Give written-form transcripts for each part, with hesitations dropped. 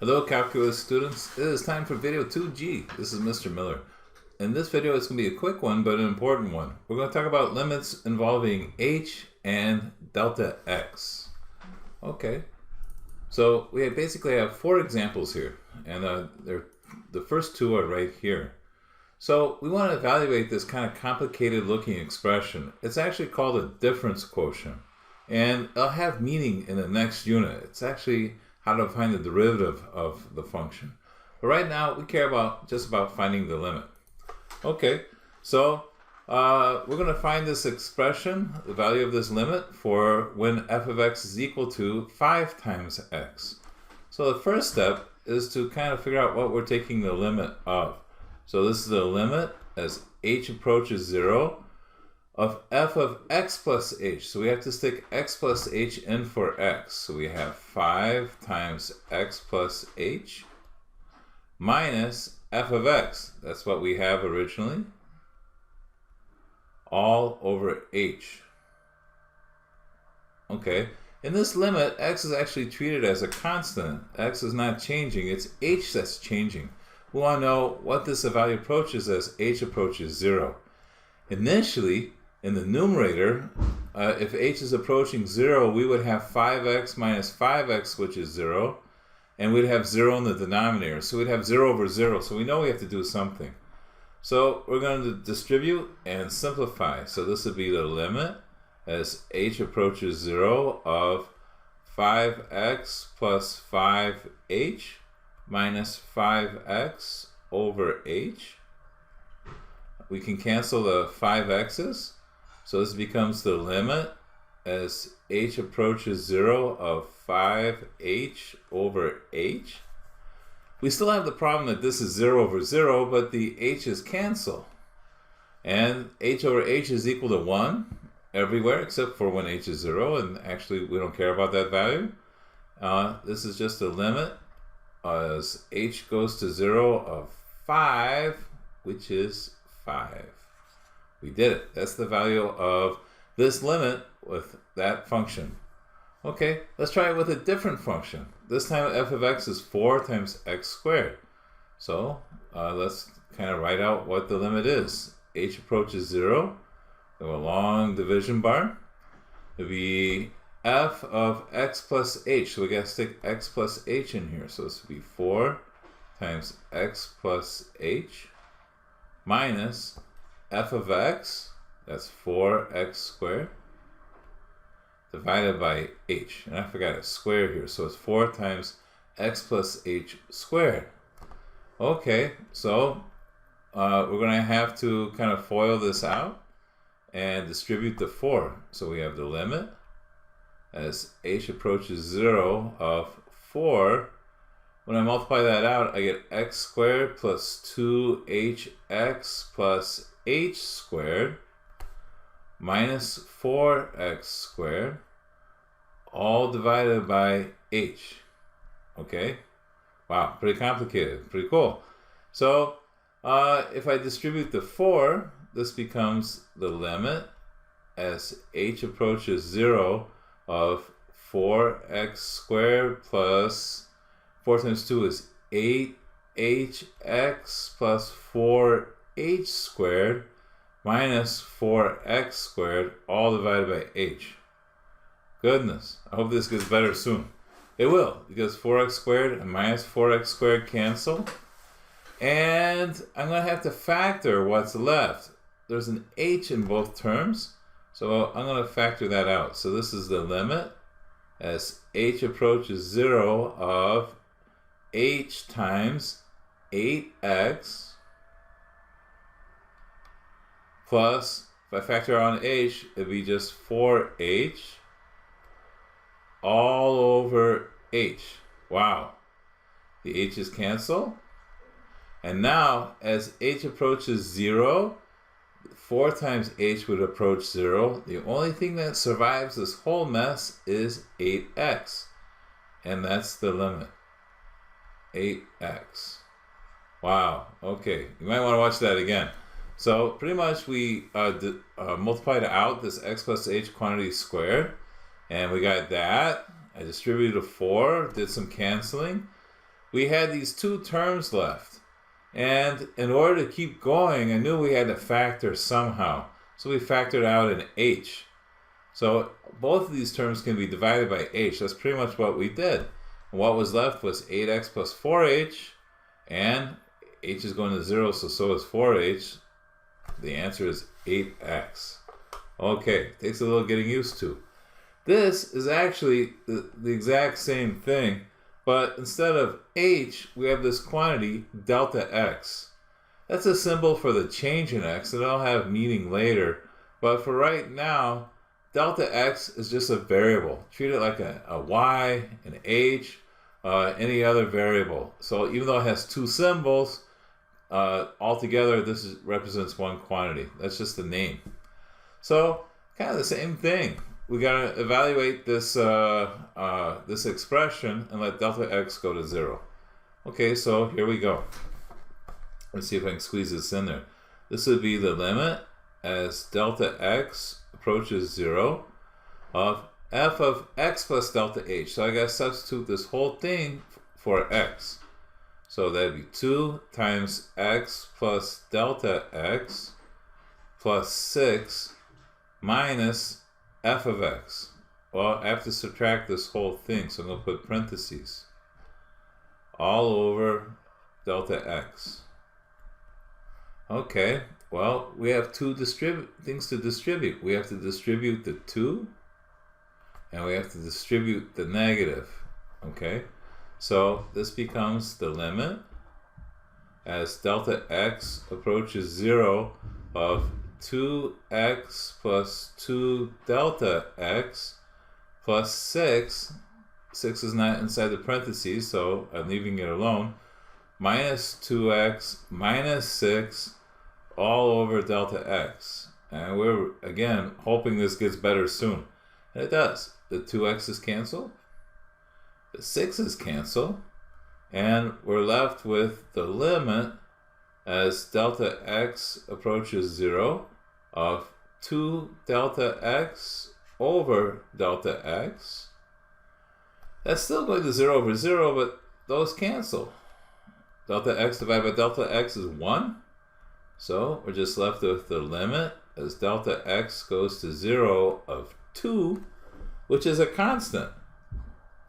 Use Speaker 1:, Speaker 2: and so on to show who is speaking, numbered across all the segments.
Speaker 1: Hello calculus students, it is time for video 2G. This is Mr. Miller. In this video it's going to be a quick one but an important one. We're going to talk about limits involving h and delta x. Okay, so we basically have four examples here, and the first two are right here. So we want to evaluate this kind of complicated looking expression. It's actually called a difference quotient, and it'll have meaning in the next unit. It's actually how to find the derivative of the function. But right now, we care about just about finding the limit. Okay, so we're going to find this expression, the value of this limit, for when f of x is equal to 5 times x. So the first step is to kind of figure out what we're taking the limit of. So this is the limit as h approaches 0 of f of x plus h. So we have to stick x plus h in for x. So we have 5 times x plus h minus f of x. That's what we have originally. All over h. Okay. In this limit, x is actually treated as a constant. X is not changing. It's h that's changing. We want to know what this value approaches as h approaches 0. Initially, in the numerator, if h is approaching 0, we would have 5x minus 5x, which is 0, and we'd have 0 in the denominator. So we'd have 0 over 0, so we know we have to do something. So we're going to distribute and simplify. So this would be the limit as h approaches 0 of 5x plus 5h minus 5x over h. We can cancel the 5x's. So this becomes the limit as h approaches 0 of 5h over h. We still have the problem that this is 0 over 0, but the h's cancel. And h over h is equal to 1 everywhere except for when h is 0, and actually we don't care about that value. This is just the limit as h goes to 0 of 5, which is 5. We did it. That's the value of this limit with that function. Okay, let's try it with a different function. This time f of x is 4 times x squared. So let's kind of write out what the limit is. H approaches 0. We have a long division bar. It would be f of x plus h. So we got to stick x plus h in here. So this would be 4 times x plus h minus f of x, that's 4x squared, divided by h. And I forgot a square here, so it's 4 times x plus h squared. Okay, so we're going to have to kind of FOIL this out and distribute the 4. So we have the limit as h approaches 0 of 4. When I multiply that out, I get x squared plus 2hx plus h squared minus 4x squared, all divided by h. Okay? Wow, pretty complicated. Pretty cool. So if I distribute the 4, this becomes the limit as h approaches 0 of 4x squared plus 4 times 2 is 8hx plus 4h squared minus 4x squared, all divided by h. Goodness, I hope this gets better soon. It will, because 4x squared and minus 4x squared cancel. And I'm going to have to factor what's left. There's an h in both terms, so I'm going to factor that out. So this is the limit as h approaches 0 of h times 8x plus, if I factor on h, it'd be just 4h all over h. Wow. The h's cancel. And now, as h approaches 0, 4 times h would approach 0. The only thing that survives this whole mess is 8x. And that's the limit. 8x. Wow. Okay. You might want to watch that again. So pretty much we multiplied out this x plus h quantity squared. And we got that. I distributed a 4, did some canceling. we had these two terms left. And in order to keep going, I knew we had to factor somehow. So we factored out an h. So both of these terms can be divided by h. That's pretty much what we did. And what was left was 8x plus 4h. And h is going to 0, so is 4h. The answer is 8x. Okay, takes a little getting used to. This is actually the exact same thing, but instead of h, we have this quantity, delta x. That's a symbol for the change in x, and it'll have meaning later. But for right now, delta x is just a variable. Treat it like a y, an h, any other variable. So even though it has two symbols, altogether this represents one quantity. That's just the name. So kind of the same thing. We got to evaluate this this expression and let delta x go to 0. Okay, so here we go. Let's see if I can squeeze this in there. This would be the limit as delta x approaches 0 of f of x plus delta h. So I got to substitute this whole thing for x. So that'd be 2 times x plus delta x plus 6 minus f of x. Well, I have to subtract this whole thing, so I'm going to put parentheses. All over delta x. Okay, well, we have two things to distribute. We have to distribute the 2, and we have to distribute the negative. Okay, so this becomes the limit as delta x approaches 0 of 2x plus 2 delta x plus 6. 6 is not inside the parentheses, so I'm leaving it alone. Minus 2x minus 6 all over delta x. And we're, again, hoping this gets better soon. And it does. The 2x's cancel. The 6's cancel. And we're left with the limit as delta x approaches 0 of 2 delta x over delta x. That's still going to 0 over 0, but those cancel. Delta x divided by delta x is 1. So we're just left with the limit as delta x goes to 0 of 2, which is a constant.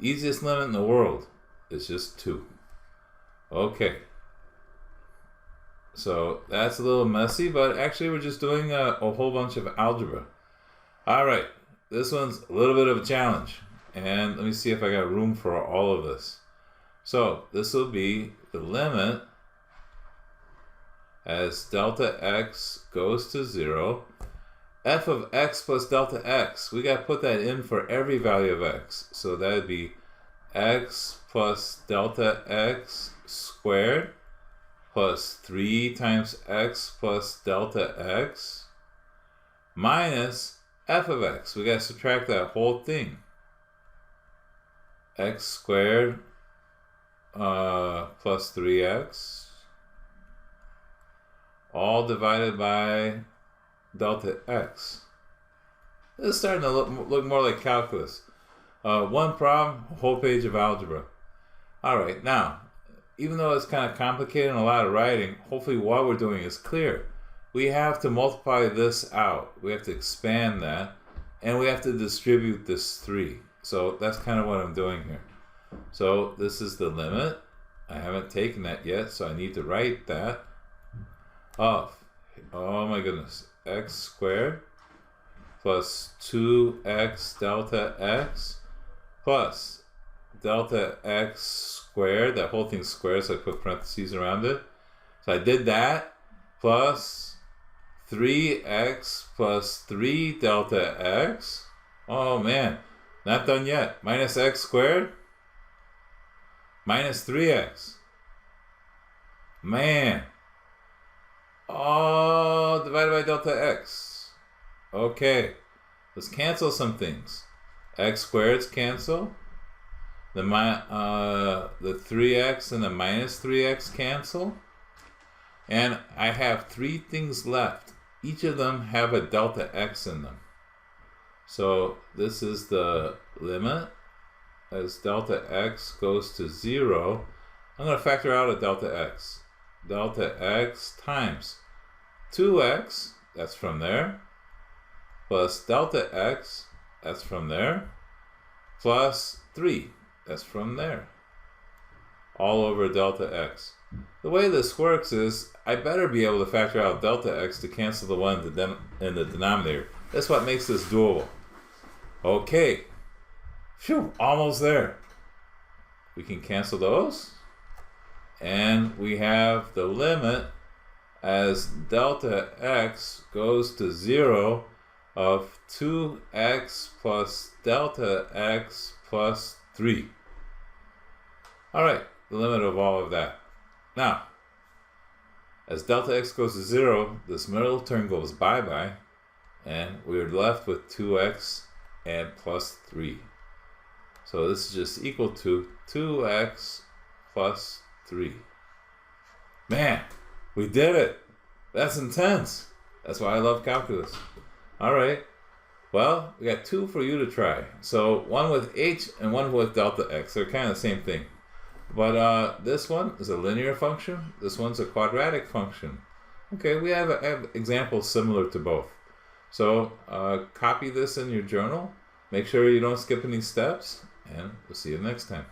Speaker 1: Easiest limit in the world is just 2. Okay. So that's a little messy, but actually we're just doing a whole bunch of algebra. All right, this one's a little bit of a challenge. And let me see if I got room for all of this. So this will be the limit as delta x goes to 0. F of x plus delta x. We got to put that in for every value of x. So that would be x plus delta x squared plus 3 times x plus delta x minus f of x. We got to subtract that whole thing. X squared plus 3x all divided by delta x. This is starting to look more like calculus. One problem, a whole page of algebra. All right, now, even though it's kind of complicated and a lot of writing, hopefully what we're doing is clear. We have to multiply this out. We have to expand that, and we have to distribute this 3. So that's kind of what I'm doing here. So this is the limit. I haven't taken that yet, so I need to write that of, oh my goodness, x squared plus 2x delta x plus delta x squared. That whole thing's squared, so I put parentheses around it. So I did that plus 3x plus 3 delta x. Oh man, not done yet. Minus x squared minus 3x. Man. Oh, divided by delta x. Okay. Let's cancel some things. X squareds cancel. The 3x and the minus 3x cancel. And I have 3 things left. Each of them have a delta x in them. So this is the limit as delta x goes to 0 I'm going to factor out a delta x. Delta x times 2x, that's from there, plus delta x, that's from there, plus 3, that's from there, all over delta x. The way this works is I better be able to factor out delta x to cancel the one in the denominator. That's what makes this doable. Okay, phew, almost there. We can cancel those, and we have the limit as delta x goes to 0 of 2x plus delta x plus 3. Alright, the limit of all of that. Now, as delta x goes to 0, this middle term goes bye-bye, and we're left with 2x and plus 3. So this is just equal to 2x plus 3. Man, we did it! That's intense! That's why I love calculus. Alright, well, we got 2 for you to try. So one with h and one with delta x. They're kind of the same thing. But this one is a linear function. This one's a quadratic function. Okay, we have examples similar to both. So copy this in your journal. Make sure you don't skip any steps. And we'll see you next time.